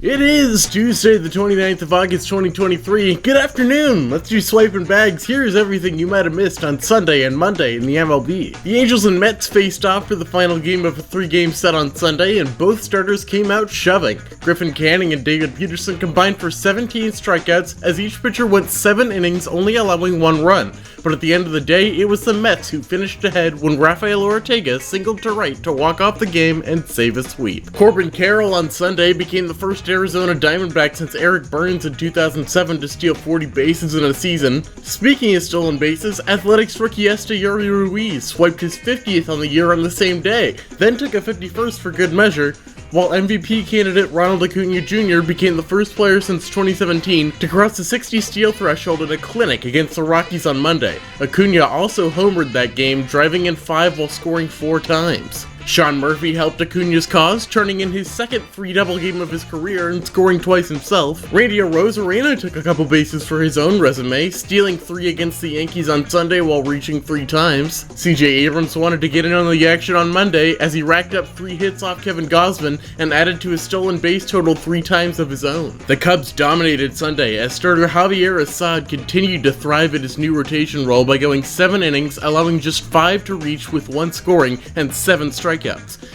It is Tuesday, the 29th of August, 2023. Good afternoon! Let's do swiping bags. Here's everything you might have missed on Sunday and Monday in the MLB. The Angels and Mets faced off for the final game of a 3-game set on Sunday, and both starters came out shoving. Griffin Canning and David Peterson combined for 17 strikeouts as each pitcher went 7 innings, only allowing 1 run. But at the end of the day, it was the Mets who finished ahead when Rafael Ortega singled to right to walk off the game and save a sweep. Corbin Carroll on Sunday became the first Arizona Diamondback since Eric Burns in 2007 to steal 40 bases in a season. Speaking of stolen bases, Athletics rookie Esteury Ruiz swiped his 50th on the year on the same day, then took a 51st for good measure, while MVP candidate Ronald Acuña Jr. became the first player since 2017 to cross the 60 steal threshold at a clinic against the Rockies on Monday. Acuña also homered that game, driving in 5 while scoring 4 times. Sean Murphy helped Acuña's cause, turning in his second 3-double game of his career and scoring twice himself. Randy Arozarena took a couple bases for his own resume, stealing 3 against the Yankees on Sunday while reaching 3 times. CJ Abrams wanted to get in on the action on Monday as he racked up 3 hits off Kevin Gausman and added to his stolen base total 3 times of his own. The Cubs dominated Sunday as starter Javier Assad continued to thrive at his new rotation role by going 7 innings, allowing just 5 to reach with 1 scoring and 7 strikeouts.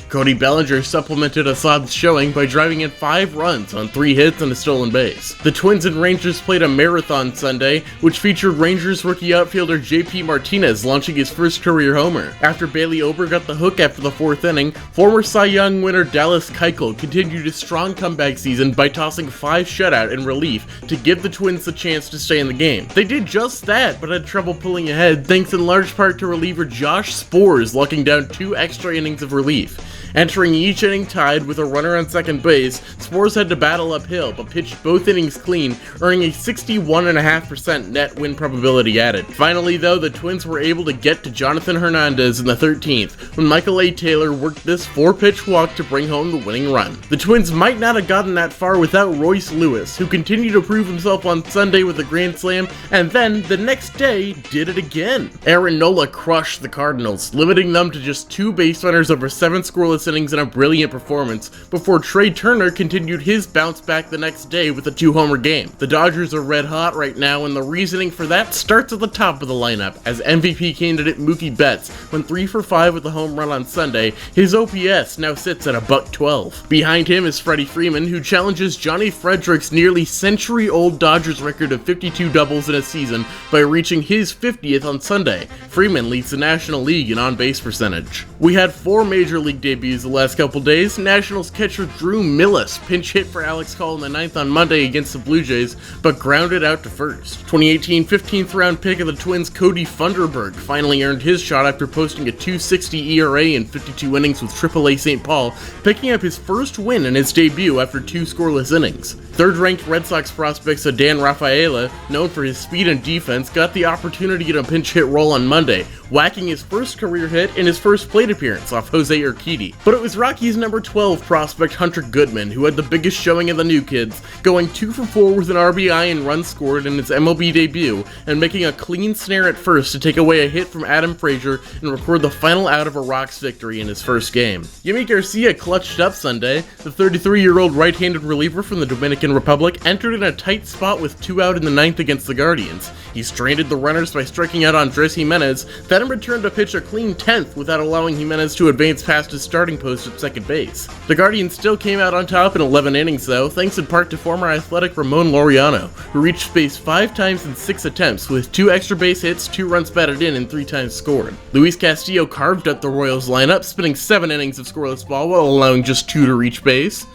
Cody Bellinger supplemented Assad's showing by driving in 5 runs on 3 hits and a stolen base. The Twins and Rangers played a marathon Sunday, which featured Rangers rookie outfielder JP Martinez launching his first career homer. After Bailey Ober got the hook after the 4th inning, former Cy Young winner Dallas Keuchel continued his strong comeback season by tossing 5 shutout in relief to give the Twins the chance to stay in the game. They did just that, but had trouble pulling ahead thanks in large part to reliever Josh Sborz locking down 2 extra innings of relief. Entering each inning tied with a runner on second base, Sborz had to battle uphill, but pitched both innings clean, earning a 61.5% net win probability added. Finally though, the Twins were able to get to Jonathan Hernandez in the 13th, when Michael A. Taylor worked this 4-pitch walk to bring home the winning run. The Twins might not have gotten that far without Royce Lewis, who continued to prove himself on Sunday with a grand slam, and then, the next day, did it again. Aaron Nola crushed the Cardinals, limiting them to just 2 base runners over 7 scoreless innings in a brilliant performance, before Trey Turner continued his bounce back the next day with a 2-homer game. The Dodgers are red hot right now, and the reasoning for that starts at the top of the lineup, as MVP candidate Mookie Betts went 3 for 5 with a home run on Sunday. His OPS now sits at a $112. Behind him is Freddie Freeman, who challenges Johnny Frederick's nearly century-old Dodgers record of 52 doubles in a season by reaching his 50th on Sunday. Freeman leads the National League in on-base percentage. We had 4 Major League debuts the last couple days. Nationals catcher Drew Millis pinch hit for Alex Call in the 9th on Monday against the Blue Jays, but grounded out to first. 2018 15th round pick of the Twins Cody Funderburg finally earned his shot after posting a .260 ERA in 52 innings with AAA St. Paul, picking up his first win in his debut after 2 scoreless innings. Third-ranked Red Sox prospect Dan Rafaela, known for his speed and defense, got the opportunity in a pinch hit role on Monday, whacking his first career hit in his first plate appearance off Jose Urquidy. But it was Rockies number 12 prospect Hunter Goodman who had the biggest showing of the new kids, going 2 for 4 with an RBI and runs scored in his MLB debut, and making a clean snare at first to take away a hit from Adam Frazier and record the final out of a Rocks victory in his first game. Yimi Garcia clutched up Sunday. The 33-year-old right-handed reliever from the Dominican Republic entered in a tight spot with 2 out in the 9th against the Guardians. He stranded the runners by striking out Andres Jimenez, then returned to pitch a clean 10th without allowing Jimenez to advance past his starting post at second base. The Guardians still came out on top in 11 innings though, thanks in part to former Athletic Ramon Laureano, who reached base 5 times in 6 attempts with 2 extra base hits, 2 runs batted in, and 3 times scored. Luis Castillo carved up the Royals lineup, spinning 7 innings of scoreless ball while allowing just 2 to reach base.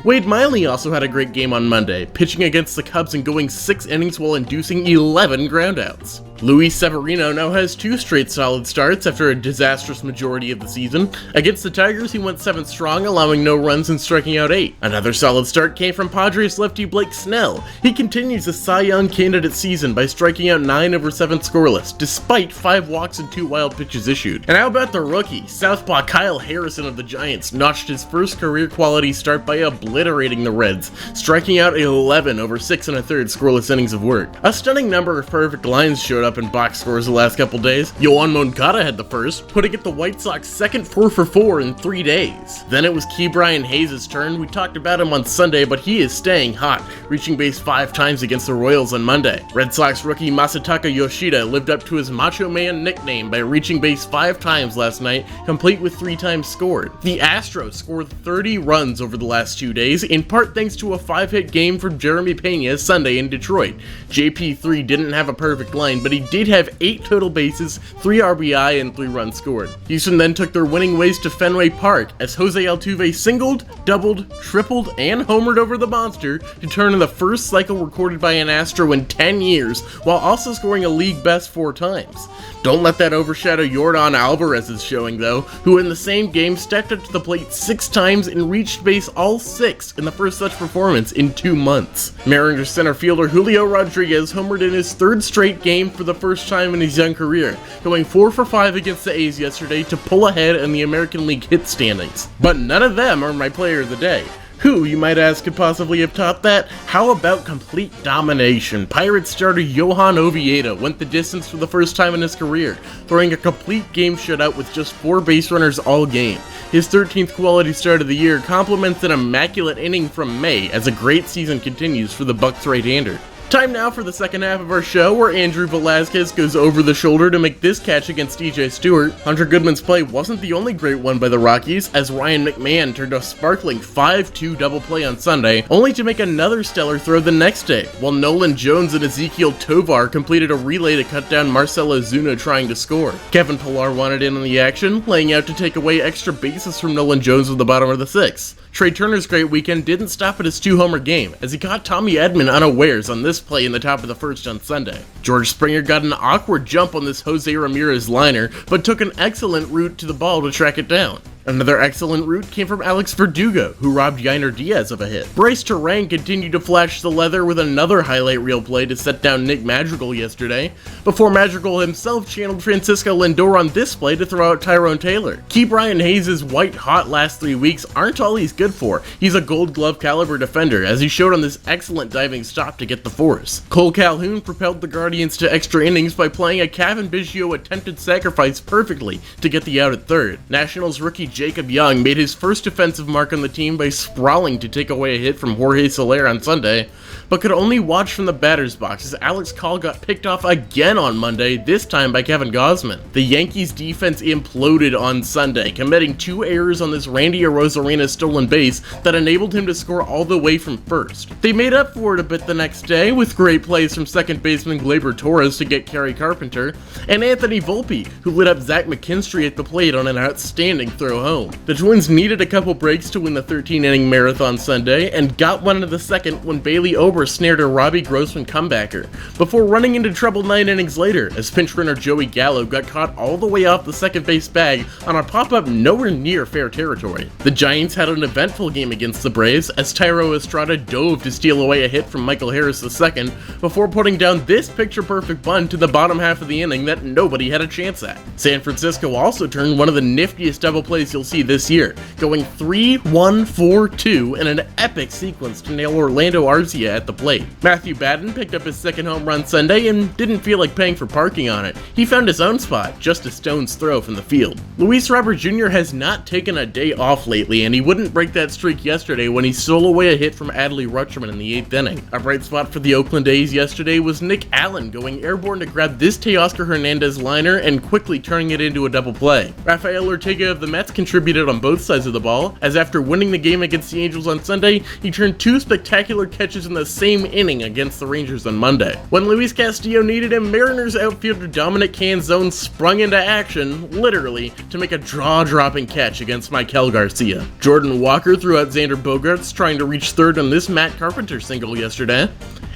Wade Miley also had a great game on Monday, pitching against the Cubs and going 6 innings while inducing 11 groundouts. Luis Severino now has 2 straight solid starts after a disastrous majority of the season. Against the Tigers, he went 7 strong, allowing no runs and striking out 8. Another solid start came from Padres lefty Blake Snell. He continues the Cy Young candidate season by striking out 9 over 7 scoreless, despite 5 walks and 2 wild pitches issued. And how about the rookie? Southpaw Kyle Harrison of the Giants notched his first career quality start by obliterating the Reds, striking out 11 over 6 1/3 scoreless innings of work. A stunning number of perfect lines showed up up in box scores the last couple days. Yoan Moncada had the first, putting it the White Sox second 4-for-4 in 3 days. Then it was Ke'Bryan Hayes' turn. We talked about him on Sunday, but he is staying hot, reaching base 5 times against the Royals on Monday. Red Sox rookie Masataka Yoshida lived up to his Macho Man nickname by reaching base 5 times last night, complete with 3 times scored. The Astros scored 30 runs over the last 2 days, in part thanks to a 5-hit game from Jeremy Pena Sunday in Detroit. JP3 didn't have a perfect line, but he did have 8 total bases, 3 RBI, and 3 runs scored. Houston then took their winning ways to Fenway Park as Jose Altuve singled, doubled, tripled, and homered over the monster to turn in the first cycle recorded by an Astro in 10 years, while also scoring a league best 4 times. Don't let that overshadow Yordan Alvarez's showing though, who in the same game stepped up to the plate 6 times and reached base all 6 in the first such performance in 2 months. Mariners center fielder Julio Rodriguez homered in his 3rd straight game for the first time in his young career, going 4-for-5 against the A's yesterday to pull ahead in the American League hit standings. But none of them are my player of the day. Who, you might ask, could possibly have topped that? How about complete domination? Pirates starter Johan Oviedo went the distance for the first time in his career, throwing a complete game shutout with just 4 base runners all game. His 13th quality start of the year complements an immaculate inning from May as a great season continues for the Bucs right-hander. Time now for the second half of our show, where Andrew Velazquez goes over the shoulder to make this catch against DJ Stewart. Hunter Goodman's play wasn't the only great one by the Rockies, as Ryan McMahon turned a sparkling 5-2 double play on Sunday, only to make another stellar throw the next day, while Nolan Jones and Ezekiel Tovar completed a relay to cut down Marcell Ozuna trying to score. Kevin Pillar wanted in on the action, laying out to take away extra bases from Nolan Jones in the bottom of the 6th. Trey Turner's great weekend didn't stop at his 2-homer game, as he caught Tommy Edman unawares on this play in the top of the 1st on Sunday. George Springer got an awkward jump on this Jose Ramirez liner, but took an excellent route to the ball to track it down. Another excellent route came from Alex Verdugo, who robbed Yainer Diaz of a hit. Bryce Terang continued to flash the leather with another highlight reel play to set down Nick Madrigal yesterday, before Madrigal himself channeled Francisco Lindor on this play to throw out Tyrone Taylor. Ke'Bryan Hayes' white-hot last 3 weeks aren't all he's good for. He's a Gold Glove caliber defender, as he showed on this excellent diving stop to get the force. Cole Calhoun propelled the Guardians to extra innings by playing a Cavan Biggio attempted sacrifice perfectly to get the out at 3rd. Nationals rookie Jacob Young made his first defensive mark on the team by sprawling to take away a hit from Jorge Soler on Sunday, but could only watch from the batter's box as Alex Call got picked off again on Monday, this time by Kevin Gausman. The Yankees defense imploded on Sunday, committing 2 errors on this Randy Arozarena stolen base that enabled him to score all the way from 1st. They made up for it a bit the next day with great plays from second baseman Gleyber Torres to get Kerry Carpenter, and Anthony Volpe, who lit up Zach McKinstry at the plate on an outstanding throw home. The Twins needed a couple breaks to win the 13-inning marathon Sunday, and got one into the 2nd when Bailey Ober snared a Robbie Grossman comebacker, before running into trouble 9 innings later as pinch runner Joey Gallo got caught all the way off the second base bag on a pop-up nowhere near fair territory. The Giants had an eventful game against the Braves as Thairo Estrada dove to steal away a hit from Michael Harris II before putting down this picture-perfect bunt to the bottom half of the inning that nobody had a chance at. San Francisco also turned one of the niftiest double plays you'll see this year, going 3-1-4-2 in an epic sequence to nail Orlando Arcia at the plate. Matthew Batten picked up his 2nd home run Sunday and didn't feel like paying for parking on it. He found his own spot, just a stone's throw from the field. Luis Robert Jr. has not taken a day off lately, and he wouldn't break that streak yesterday when he stole away a hit from Adley Rutschman in the 8th inning. A bright spot for the Oakland A's yesterday was Nick Allen going airborne to grab this Teoscar Hernandez liner and quickly turning it into a double play. Rafael Ortega of the Mets contributed on both sides of the ball, as after winning the game against the Angels on Sunday, he turned 2 spectacular catches in the same inning against the Rangers on Monday. When Luis Castillo needed him, Mariners outfielder Dominic Canzone sprung into action, literally, to make a jaw-dropping catch against Maikel Garcia. Jordan Walker threw out Xander Bogaerts, trying to reach 3rd on this Matt Carpenter single yesterday.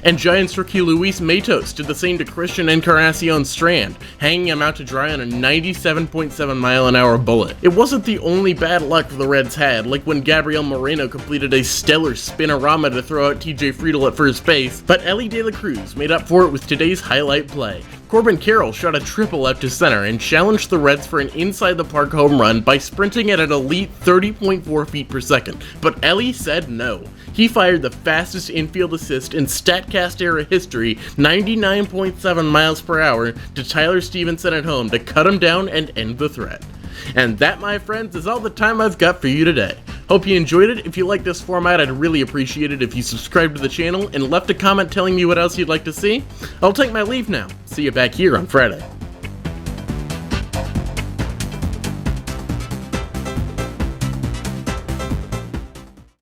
And Giants rookie Luis Matos did the same to Christian Encarnacion Strand, hanging him out to dry on a 97.7-mile-an-hour bullet. It wasn't the only bad luck the Reds had, like when Gabriel Moreno completed a stellar spinorama to throw out TJ Friedl at first base, but Elly De La Cruz made up for it with today's highlight play. Corbin Carroll shot a triple out to center and challenged the Reds for an inside-the-park home run by sprinting at an elite 30.4 feet per second, but Elly said no. he fired the fastest infield assist in StatCast era history, 99.7 miles per hour, to Tyler Stevenson at home to cut him down and end the threat. And that, my friends, is all the time I've got for you today. Hope you enjoyed it. If you like this format, I'd really appreciate it if you subscribed to the channel and left a comment telling me what else you'd like to see. I'll take my leave now. See you back here on Friday.